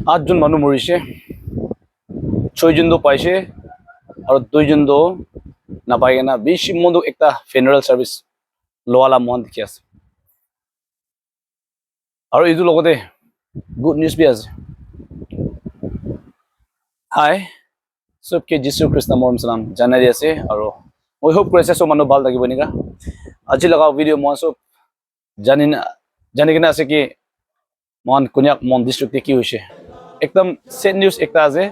8জন মানুহ মৰিছে 6জন পাইছে আৰু 2জন নাপাই কিনা বেছি মন্দুক একটা ফুনেৰাল সাৰ্ভিস লোৱালা মন দেখি আছে আৰু এইটো লগতে গুড নিউজ বি আছে হাই सबके जिसु कृष्ण मरम सलाम जानाइ আছে আৰু মই হোপ কৰিছে সব মানুহ ভাল থাকিব নিকা আজি লগা ভিডিও মই সব জানি কিনা আছে কি মন কোনিয়াক মন ডিস্ট্রিক্টে কি হৈছে একদম সেড নিউজ একটা আছে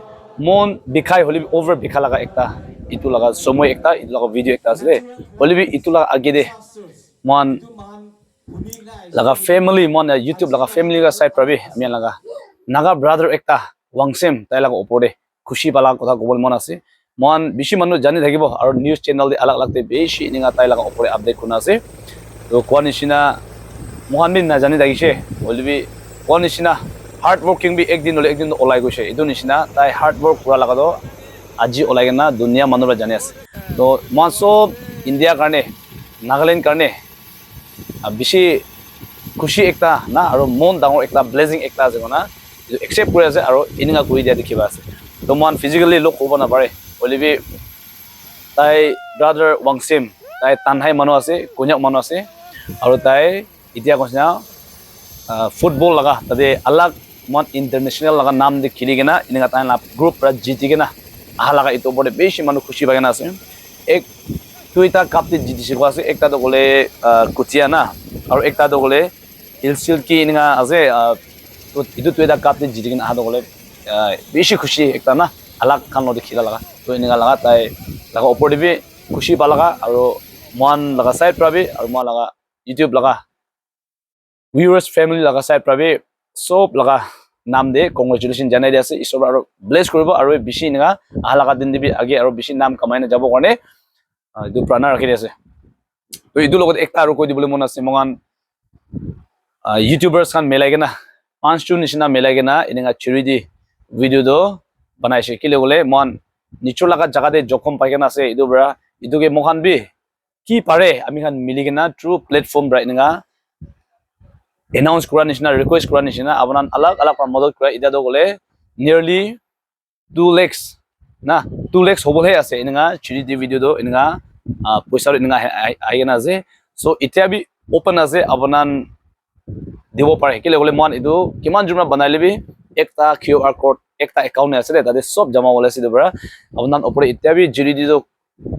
মন বিখাই হলি ওভার বিখা লাগা একটা ইটু লাগা সময় একটা ইটু লাগা ভিডিও একটা আছে হলি ইটু লাগা আগে দে মন লাগা ফ্যামিলি মন ইউটিউব লাগা ফ্যামিলি কা সাইড পাবি আমি লাগা নাগা ব্রাদার একটা ওয়াংসেম তাই লাগা ওপরে খুশি পালা কথা কবল মন আছে মন বেশি মানুহ জানি থাকিব আৰু নিউজ চ্যানেল দি আলাগ আলাগতে বেশি নিঙা তাই লাগা ওপৰে আপডেট কোনা আছে তো কোৱা নিচিনা মহান বিন না জানি থাকিছে হলিবি কোৱা নিচিনা হাৰ্ড ওয়াৰ্কিং বি একদিন ওলাই গৈছে এটো নিচিনা তাই হাৰ্ড ওয়াৰ্ক কৰা লাগাতো আজি ওলাই গনা দুনিয়া মানুহৰ জানি আছে তো মন সব ইন্ডিয়া কাৰণে নাগালেণ্ড কাৰণে বেশি খুশি একটা না আৰু মন ডাঙৰ একটা ব্লেজিং একটা আছে না একসেপ্ট কৰি আছে আৰু ইনিঙা কৰি দিয়া দেখিবা আছে তো মন ফিজিক্যালি লোক হ'ব না পাৰে হলিবি তাই ব্ৰাদাৰ ওয়াংসেম তাই তানহাই মানুহ আছে কোনিয়াক মানুহ আছে আৰু তাই ইতিয়া কৈছে ফুটবল লাগা তাতে আলাগ মন ইন্টাৰন্যাশনাল লাগা নাম দি খেলি কিনা ইনিঙা তাই গ্ৰুপ পৰা জিতি কিনা আহা লাগা ইটো বড় বেশি মানুহ খুশি পাই কিনা আছে এক দুইটা কাপ দি জিতিছে আছে একটা তো গলে কুচিয়া না আৰু একটা তো গলে হিলসিল কি ইনিঙা আছে তো ইটো দুইটা কাপ দি জিতি কিনা আহা তো গলে বেশি খুশি একটা না আলাগ খান দি খেলা লাগা তো ইনিঙা লাগা তাই লাগা ওপৰ দিবি খুশি পা লাগা আৰু মন লাগা সাইড পাবি আৰু মন লাগা ইউটিউব লাগা viewers family laga side prabe sob laga নাম দে কংগ্ৰেচুলেশ্যন জানাই দি আছে ঈশ্বৰ আৰু ব্লেছ কৰিব আৰু বেছি নিগা আলাগা দিন দিবি আগে আৰু বেছি নাম কামাই না যাব কাৰণে ইটো প্ৰাণা ৰাখি আছে তো ইটো লগত একটা আৰু কৈ দিবলৈ মন আছে মগান ইউটিউবাৰ্স খান মিলাই কেনা 5 জন নিচিনা মিলাই কেনা ইনিঙা চিৰি দি ভিডিও দো বনাইছে কি লগলে মন নিচৰ লাগা জাগাতে জখম পাই কেনা আছে ইটো বৰা ইটোকে মখান বি কি পাৰে আমি খান মিলি কেনা ট্ৰু প্লেটফৰ্ম ব্ৰা ইনিঙা announce kura nishina request kura nishina abanan alag alag par model kura ida do gole nearly 2 lakhs na 2 lakhs hobole ase inga chiri di video do inga poisa inga aigena ase so itia bi open ase abanan dibo pare kile gole man idu kiman jumra banai lebi ekta qr code ekta account ase le tade sob jama hole ase dobra abanan opore itia bi chiri di do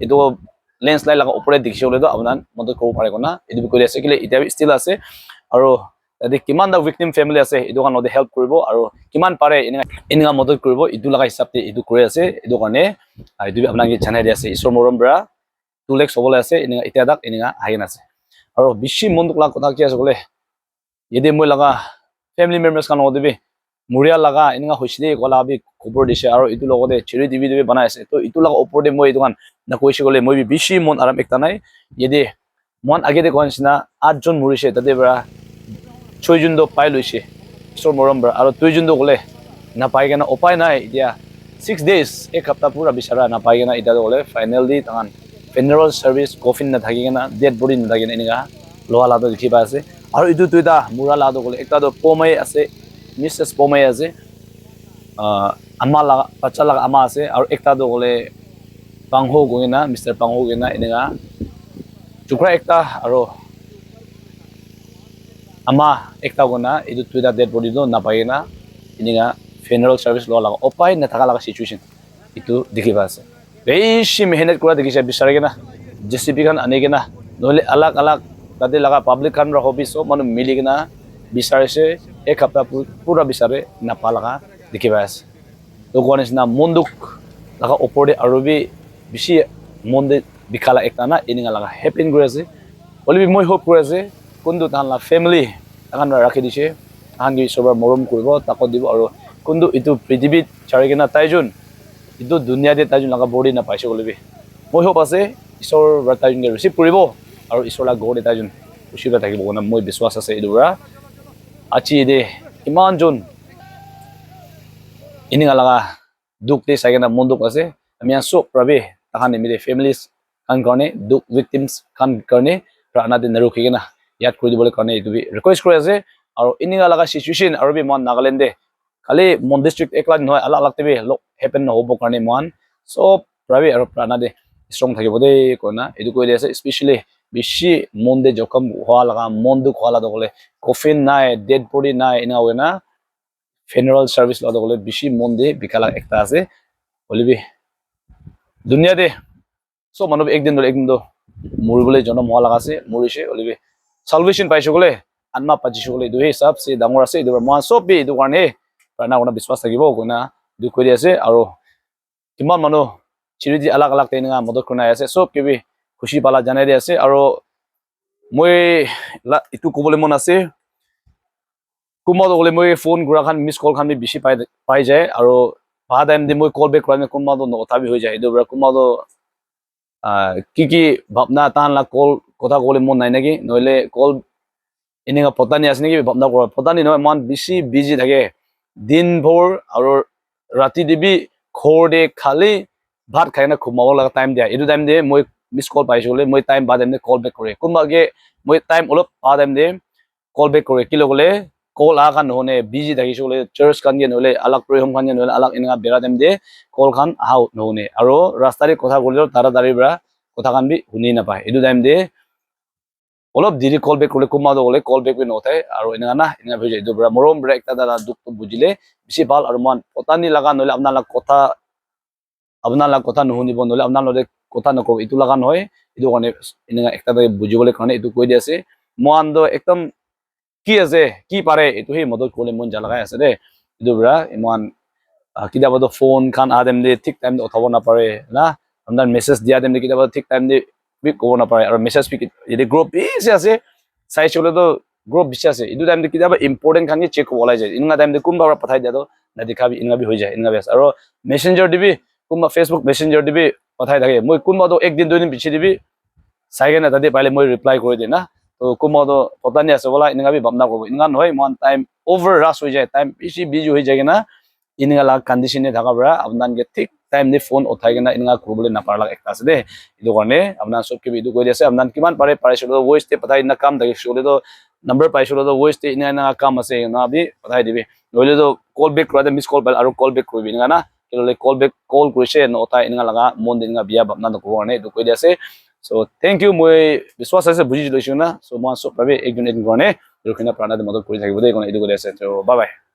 idu landslide laga opore dikhi hole do abanan model ko pare kona idu bi kori ase kile itia bi still ase আৰু তাতে কিমান দা victim family আছে ইটো কাৰণে help কৰিব আৰু কিমান পাৰে ইনিঙা মদত কৰিব ইটো লাগা হিচাপতে ইটো কৰি আছে ইটো কাৰণে ইটো আপোনাক জানাই দি আছে ঈশ্বৰ মৰম বৰা 2 লাখ হবলে আছে ইনিঙা এতিয়া দাক ইনিঙা হাইন আছে আৰু বেছি মনক লাগা কথা কি আছে বলে ইদে মই লাগা ফ্যামিলি মেম্বাৰ্স কান দিবি মুৰিয়া লাগা ইনিঙা হৈছিলে কলা বি খবৰ দিছে আৰু ইটো লগতে চিৰি দিবি বনাই আছে তো ইটো লাগা ওপৰতে মই ইটো কান না কৈছে গলে মই বেছি মন আৰাম একটা নাই ইদে মন আগে দে কোনছিনা 8 জন মৰিছে তাতে বৰা 6 জন পাই লৈছে ঈশ্বৰ মৰম বৰা আৰু 2 জন গলে না পাই কেনা উপায় নাই এতিয়া 6 days এক সপ্তাহ পুৰা বিচাৰা না পাই কেনা ইটা গলে ফাইনালি তান funeral service coffin না থাকি কেনা ডেড বডি না থাকি এনেকা লোৱা লাটো দেখি পাই আছে আৰু ইটো দুইটা মুৰা লাটো গলে একটা তো পমাই আছে মিসেস পমাই আছে আমা লাগা বাচ্চা লাগা আমা আছে আৰু একটা তো গলে পাংহো গইনা মিস্টাৰ পাংহো গইনা এনেকা টুকৰা একটা আৰু ama ekta gona idu tuida dead body do na paina ininga funeral service lo laga opai na thaka laga situation itu dikhiba ase beshi mehnat kura dikise bisare gena jcp kan ane gena nole alag alag tade laga public kan ro hobby so manu mili gena bisare se ek hafta pura bisare na palaga dikhiba ase to gones na monduk laga oporde arubi bishi monde bikala ekta na ininga laga happy gure ase olibi moi hope kure ase kundu tanla family takan rakhi dise takan gi sobar morom kuribo takot dibo aru kundu itu prithibi charigena taijun itu dunia de taijun laga body na paise golibi moi hope ase isor taijun ge receive kuribo aru isor la god taijun usiba thakibo na moi biswas ase idura achi de iman jon ininga laga duk te sagena monduk ase ami aso prabe takan mi de families kan karne duk victims kan karne prana de narukigena ইয়াত কৰি দিবলৈ কাৰণে এইটো B request কৰি আছে আৰু ইনিঙা লাগা situation আৰু বি মন নাগালেণ্ডে খালি মন ডিস্ট্ৰিক্ট একলা নহয় আলাগ আলাগ টিভি হেপেন নহব কাৰণে মান সব প্ৰাইভেট আৰু প্ৰাণা দে ষ্ট্ৰং থাকিব দেই কইনা এটো কৈ আছে স্পেশালি বেছি মন দে জখম হোৱা লগা মন দুখ হোৱা লগা গলে কফিন নাই ডেড বডি নাই এনা হয় না funeral service লগা গলে বেছি মন দে বিকালা একটা আছে বলিবি দুনিয়া দে সব মানুহ একদিন তো মৰিবলৈ জন্ম হোৱা লগা আছে মৰিছে বলিবি salvation পাইছো গলে আত্মা পাইছো গলে দুই হিচাপ সে ডাঙৰ আছে এটো মই সব বি এটো কাৰণে প্ৰাণা কোনা বিশ্বাস থাকিব কইনা দুখ কৰি আছে আৰু কিমান মানুহ চিৰিজি আলাগ আলাগ তেনগা মদত কোনা আছে সব কিবি খুশি পালা জানাই দি আছে আৰু মই ইটো কবলৈ মন আছে কুমাদ গলে মই ফোন গুৰা খান মিস কল খান বেছি পাই যায় আৰু ভা টাইম দি মই কল বেক কৰা কুমাদ নথাবি হৈ যায় এটো কুমাদ কি ভাবনা তান লা কল কথা কলে মন নাই নেকি নহলে কল এনেকা পতানি আছে নেকি ভাবনা কৰা পতানি নহয় মান বেছি বিজি থাকে দিনভৰ আৰু ৰাতি দিবি খৰ দে খালি ভাত খাই না ঘুমাব লগা টাইম দিয়া এটো টাইম দে মই মিস কল পাইছো বলে মই টাইম বাদ এনে কল বেক কৰে কোনবাগে মই টাইম অলপ বাদ এনে কল বেক কৰে কি লগলে কল আকা নহনে বিজি থাকিছো বলে চাৰ্চ কান গে নহলে আলাগ প্ৰয়ম কান গে নহলে আলাগ এনেকা বেৰা টাইম দে কল খান আউ নহনে আৰু ৰাস্তাৰে কথা কলিও তাড়াতাড়ি বৰা কথা কান বি শুনি নাপায় এটো টাইম দে অলপ দেৰি কল বেক কৰিলে কুমাদ গলে কল বেক নথায় আৰু এনেকা না এনেকা হৈ যায় এটো বৰা মৰম বৰা একটা দাদা দুখটো বুজিলে বেছি ভাল আৰু মান পতানি লাগা নহলে আপোনালাক কথা নুশুনিব নহলে আপোনালোকে কথা নকব ইটো লাগা নহয় এটো কাৰণে এনেকা একটা বুজিবলৈ কাৰণে এটো কৈ দি আছে মান দ একদম কি আছে কি পাৰে এটো হে মদত কৰিলে মন জালাগাই আছে দে এটো বৰা ইমান কিতাব ফোন খান আদেম দে ঠিক টাইম উঠাব না পাৰে না আপোনাৰ মেছেজ দিয়া দেম কিতাব ঠিক টাইম দে বি কব না পাৰে আৰু মেছেজ যদি গ্ৰুপ বেছি আছে চাইছলে তো গ্ৰুপ বেছি আছে এটো টাইম দে কিতাব ইম্পৰ্টেন্ট খান চেক ওলাই যায় ইনগা টাইম দে কোনবা পঠাই দিয়া তো না দেখাবি ইনগা বি হৈ যায় ইনগা বেছ আৰু মেসেঞ্জাৰ দিবি কোনবা ফেসবুক মেসেঞ্জাৰ দিবি পঠাই থাকে মই কোনবা তো একদিন দুইদিন পিছে দিবি চাইগে না তাতে পাইলে মই ৰিপ্লাই কৰি দে না তো কোনবা তো পতানি আছে বলা ইনগা বি ভাবনা করব ইনগা নহয় মান টাইম ওভার রাশ হৈ যায় টাইম বেছি বিজি হৈ যায় না ইনগা লাগ কন্ডিশনে থাকা বৰা আপোনানকে ঠিক টাইম দি ফোন উঠাই কেনা ইনগা কৰিবলৈ নাপাৰ লাগ একটা আছে দে এটো কাৰণে আপোনাৰ সব কি ভিডিও কৈ আছে আপোনান কিমান পাৰে পাৰিছিল ভয়েস তে পঠাই না কাম থাকে চলে তো নম্বৰ পাইছিল তো ভয়েস তে ইনা কাম আছে না বি পঠাই দিবি নহলে তো কল বেক কৰা মিস কল পাল আৰু কল বেক কৰিবি ইনগা না কেলে কল বেক কল কৰিছে নটা ইনগা লাগা মন দিনগা বিয়া ভাবনা নকব কাৰণে এটো কৈ আছে সো থ্যাংক ইউ মই বিশ্বাস আছে বুজি লৈছো না সো মই সব ভাবে একদিন কাৰণে ৰখিনা প্ৰাণাতে মদত কৰি থাকিব দে কোন এটো কৈ আছে তো বাই বাই